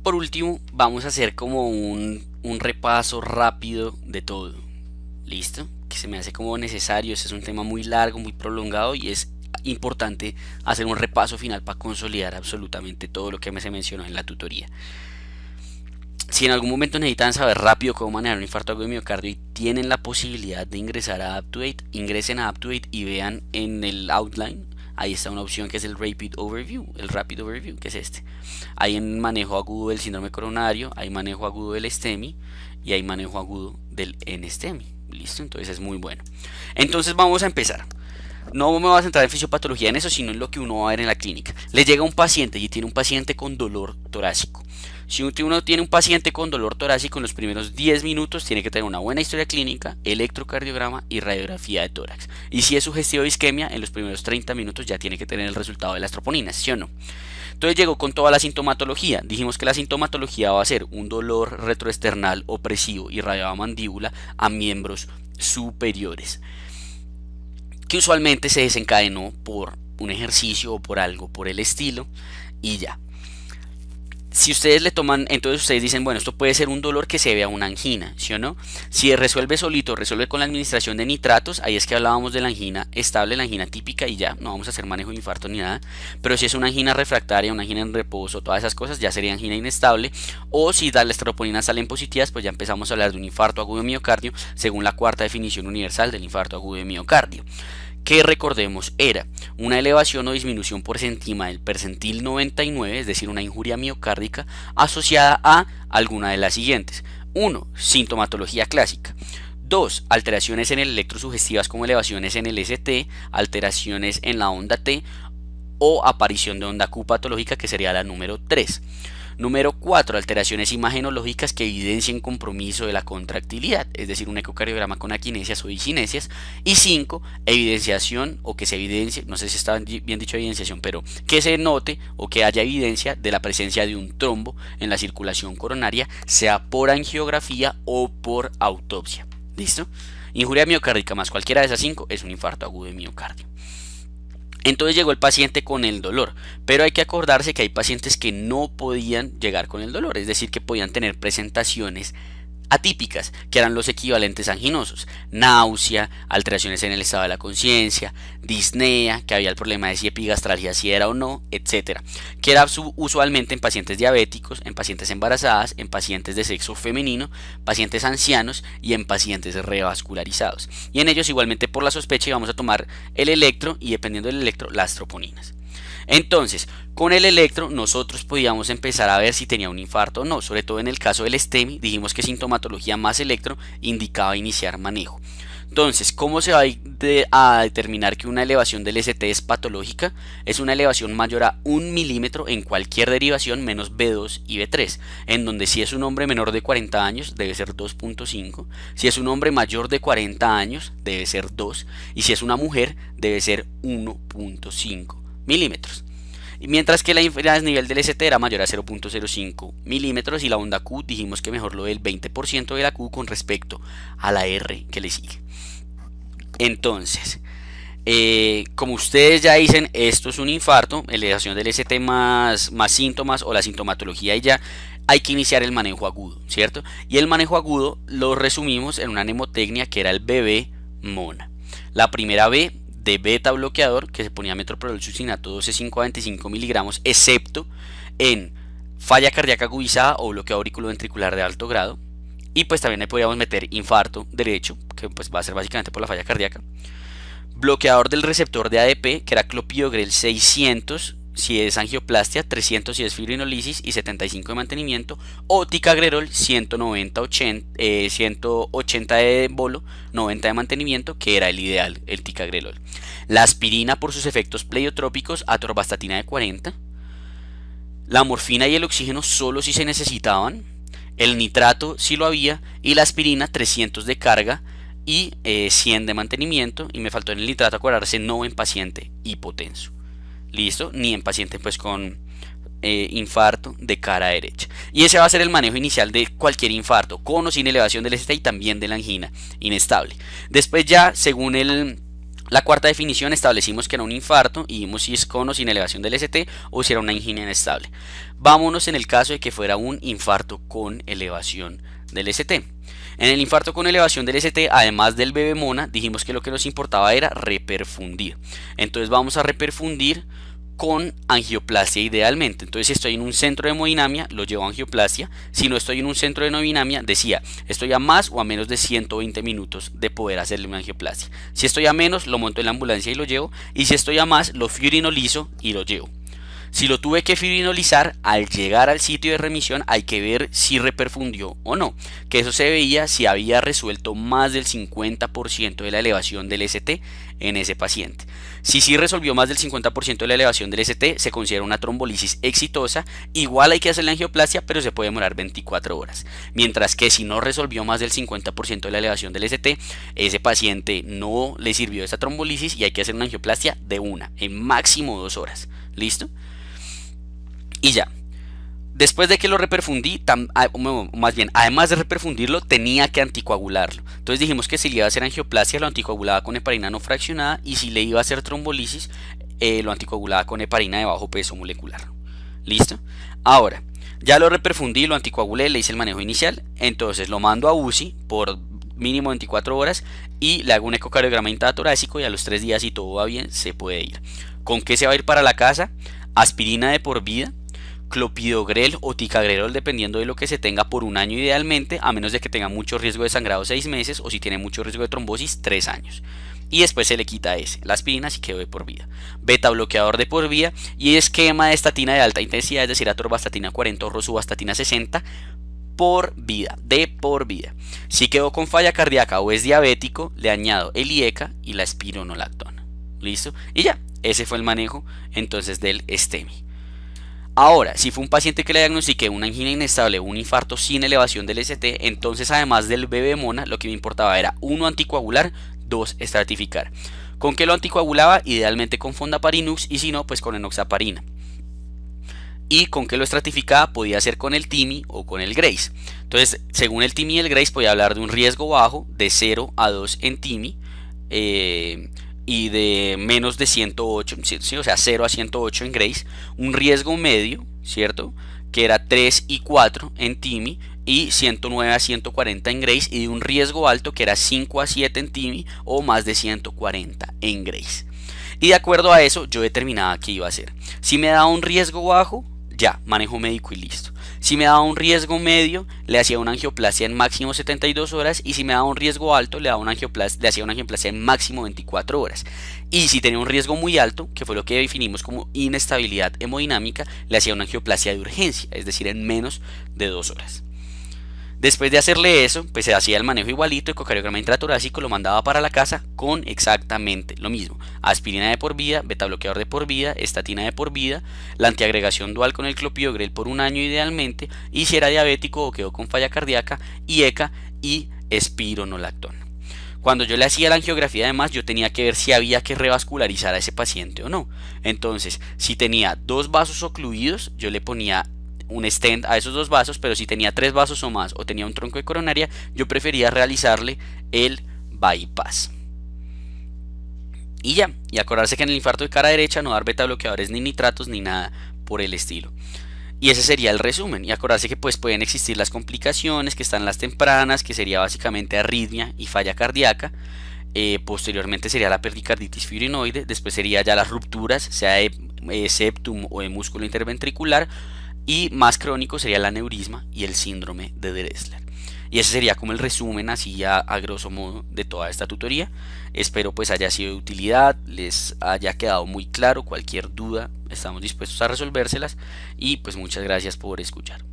Por último, vamos a hacer como un repaso rápido de todo. ¿Listo? Que se me hace como necesario. Este es un tema muy largo, muy prolongado y es importante hacer un repaso final para consolidar absolutamente todo lo que se mencionó en la tutoría. Si en algún momento necesitan saber rápido cómo manejar un infarto agudo de miocardio y tienen la posibilidad de ingresar a UpToDate, ingresen a UpToDate y vean en el outline. Ahí está una opción que es el Rapid Overview, que es este. Hay en manejo agudo del síndrome coronario, hay manejo agudo del STEMI y hay manejo agudo del NSTEMI. Listo, entonces es muy bueno. Entonces vamos a empezar. No me voy a centrar en fisiopatología en eso, sino en lo que uno va a ver en la clínica. Le llega un paciente y tiene un paciente con dolor torácico. Si uno tiene un paciente con dolor torácico, en los primeros 10 minutos tiene que tener una buena historia clínica, electrocardiograma y radiografía de tórax. Y si es sugestivo de isquemia, en los primeros 30 minutos ya tiene que tener el resultado de las troponinas, ¿sí o no? Entonces llegó con toda la sintomatología. Dijimos que la sintomatología va a ser un dolor retroesternal opresivo irradiado a mandíbula a miembros superiores, que usualmente se desencadenó por un ejercicio o por algo por el estilo y ya. Si ustedes le toman, entonces ustedes dicen, bueno, esto puede ser un dolor que se vea una angina, ¿sí o no? Si resuelve solito, resuelve con la administración de nitratos, ahí es que hablábamos de la angina estable, la angina típica y ya, no vamos a hacer manejo de infarto ni nada. Pero si es una angina refractaria, una angina en reposo, todas esas cosas, ya sería angina inestable. O si las troponinas salen positivas, pues ya empezamos a hablar de un infarto agudo de miocardio, según la cuarta definición universal del infarto agudo de miocardio, que recordemos era una elevación o disminución por encima del percentil 99, es decir, una injuria miocárdica asociada a alguna de las siguientes. 1. Sintomatología clásica. 2. Alteraciones en el electrosugestivas como elevaciones en el ST, alteraciones en la onda T o aparición de onda Q patológica, que sería la número 3. Número 4. Alteraciones imagenológicas que evidencien compromiso de la contractilidad, es decir, un ecocardiograma con akinesias o discinesias. Y 5. Evidenciación o que se evidencie, no sé si está bien dicho evidenciación, pero que se note o que haya evidencia de la presencia de un trombo en la circulación coronaria, sea por angiografía o por autopsia. ¿Listo? Injuria miocárdica más cualquiera de esas 5 es un infarto agudo de miocardio. Entonces llegó el paciente con el dolor, pero hay que acordarse que hay pacientes que no podían llegar con el dolor, es decir, que podían tener presentaciones atípicas, que eran los equivalentes anginosos: náusea, alteraciones en el estado de la conciencia, disnea, que había el problema de si epigastralgia si era o no, etcétera, que era usualmente en pacientes diabéticos, en pacientes embarazadas, en pacientes de sexo femenino, pacientes ancianos y en pacientes revascularizados. Y en ellos igualmente por la sospecha íbamos a tomar el electro y dependiendo del electro las troponinas. Entonces, con el electro nosotros podíamos empezar a ver si tenía un infarto o no, sobre todo en el caso del STEMI, dijimos que sintomatología más electro indicaba iniciar manejo. Entonces, ¿cómo se va a determinar que una elevación del ST es patológica? Es una elevación mayor a 1 milímetro en cualquier derivación menos B2 y B3, en donde si es un hombre menor de 40 años debe ser 2.5, si es un hombre mayor de 40 años debe ser 2 y si es una mujer debe ser 1.5 milímetros. Mientras que el nivel del ST era mayor a 0.05 milímetros y la onda Q dijimos que mejor lo del 20% de la Q con respecto a la R que le sigue. Entonces, como ustedes ya dicen, esto es un infarto, elevación del ST más síntomas o la sintomatología y ya hay que iniciar el manejo agudo, ¿cierto? Y el manejo agudo lo resumimos en una mnemotecnia que era el BB-MONA. La primera B de beta bloqueador, que se ponía metoprolol succinato 12,5 a 25 miligramos, excepto en falla cardíaca agudizada o bloqueo auriculoventricular de alto grado. Y pues también le podíamos meter infarto derecho, que pues va a ser básicamente por la falla cardíaca. Bloqueador del receptor de ADP, que era clopidogrel 600 si es angioplastia, 300 si es fibrinolisis y 75 de mantenimiento, o ticagrelor 180 de bolo, 90 de mantenimiento, que era el ideal, el ticagrelor. La aspirina por sus efectos pleiotrópicos, atorvastatina de 40. La morfina y el oxígeno solo si se necesitaban, el nitrato si lo había, y la aspirina 300 de carga y 100 de mantenimiento. Y me faltó en el nitrato acordarse, no en paciente hipotenso. Listo, ni en paciente pues con infarto de cara derecha. Y ese va a ser el manejo inicial de cualquier infarto, con o sin elevación del ST y también de la angina inestable. Después ya, según el La cuarta definición establecimos que era un infarto y vimos si es con o sin elevación del ST o si era una angina inestable. Vámonos en el caso de que fuera un infarto con elevación del ST. En el infarto con elevación del ST, además del bebemona, dijimos que lo que nos importaba era reperfundir. Entonces vamos a reperfundir con angioplastia idealmente. Entonces si estoy en un centro de hemodinamia, lo llevo a angioplastia. Si no estoy en un centro de hemodinamia, decía, estoy a más o a menos de 120 minutos de poder hacerle una angioplastia. Si estoy a menos, lo monto en la ambulancia y lo llevo. Y si estoy a más, lo fibrinolizo y lo llevo. Si lo tuve que fibrinolizar, al llegar al sitio de remisión hay que ver si reperfundió o no, que eso se veía si había resuelto más del 50% de la elevación del ST en ese paciente. Si sí resolvió más del 50% de la elevación del ST, se considera una trombolisis exitosa. Igual hay que hacer la angioplastia, pero se puede demorar 24 horas. Mientras que si no resolvió más del 50% de la elevación del ST, ese paciente no le sirvió esa trombolisis y hay que hacer una angioplastia de una, en máximo 2 horas. ¿Listo? Y ya. Después de que lo reperfundí, más bien, además de reperfundirlo, tenía que anticoagularlo. Entonces dijimos que si le iba a hacer angioplastia, lo anticoagulaba con heparina no fraccionada, y si le iba a hacer trombolisis, lo anticoagulaba con heparina de bajo peso molecular. ¿Listo? Ahora, ya lo reperfundí, lo anticoagulé, le hice el manejo inicial, entonces lo mando a UCI por mínimo 24 horas y le hago un ecocardiograma intratorácico y a los 3 días, si todo va bien, se puede ir. ¿Con qué se va a ir para la casa? Aspirina de por vida, clopidogrel o ticagrelol dependiendo de lo que se tenga por un año idealmente, a menos de que tenga mucho riesgo de sangrado 6 meses o si tiene mucho riesgo de trombosis 3 años. Y después se le quita la aspirina si quedó de por vida. Beta bloqueador de por vida y esquema de estatina de alta intensidad, es decir, atorvastatina 40 o rosuvastatina 60 por vida, de por vida. Si quedó con falla cardíaca o es diabético, le añado el IECA y la espironolactona. ¿Listo? Y ya, ese fue el manejo entonces del STEMI. Ahora, si fue un paciente que le diagnostiqué una angina inestable o un infarto sin elevación del ST, entonces además del bebemona, lo que me importaba era 1, anticoagular, 2, estratificar. ¿Con qué lo anticoagulaba? Idealmente con fondaparinux y si no, pues con enoxaparina. ¿Y con qué lo estratificaba? Podía ser con el TIMI o con el GRACE. Entonces, según el TIMI y el GRACE, podía hablar de un riesgo bajo de 0 a 2 en TIMI. Y de menos de 108, ¿sí? O sea, 0 a 108 en GRACE, un riesgo medio, ¿cierto? Que era 3 y 4 en TIMI y 109 a 140 en GRACE, y de un riesgo alto que era 5 a 7 en TIMI o más de 140 en GRACE. Y de acuerdo a eso yo determinaba qué iba a hacer. Si me daba un riesgo bajo, ya, manejo médico y listo. Si me daba un riesgo medio, le hacía una angioplastia en máximo 72 horas. Y si me daba un riesgo alto, le hacía una angioplastia en máximo 24 horas. Y si tenía un riesgo muy alto, que fue lo que definimos como inestabilidad hemodinámica, le hacía una angioplastia de urgencia, es decir, en menos de 2 horas. Después de hacerle eso, pues se hacía el manejo igualito, ecocardiograma intratorácico, lo mandaba para la casa con exactamente lo mismo. Aspirina de por vida, betabloqueador de por vida, estatina de por vida, la antiagregación dual con el clopidogrel por un año idealmente, y si era diabético o quedó con falla cardíaca, IECA y espironolactona. Cuando yo le hacía la angiografía, además, yo tenía que ver si había que revascularizar a ese paciente o no. Entonces, si tenía 2 vasos ocluidos, yo le ponía un stent a esos 2 vasos, pero si tenía 3 vasos o más o tenía un tronco de coronaria, yo prefería realizarle el bypass. Y ya, y acordarse que en el infarto de cara derecha no dar beta bloqueadores ni nitratos ni nada por el estilo. Y ese sería el resumen. Y acordarse que pues pueden existir las complicaciones, que están las tempranas, que sería básicamente arritmia y falla cardíaca. Posteriormente sería la pericarditis fibrinoide. Después sería ya las rupturas, sea de septum o de músculo interventricular. Y más crónico sería el aneurisma y el síndrome de Dressler. Y ese sería como el resumen así a grosso modo de toda esta tutoría. Espero pues haya sido de utilidad, les haya quedado muy claro. Cualquier duda estamos dispuestos a resolvérselas. Y pues muchas gracias por escuchar.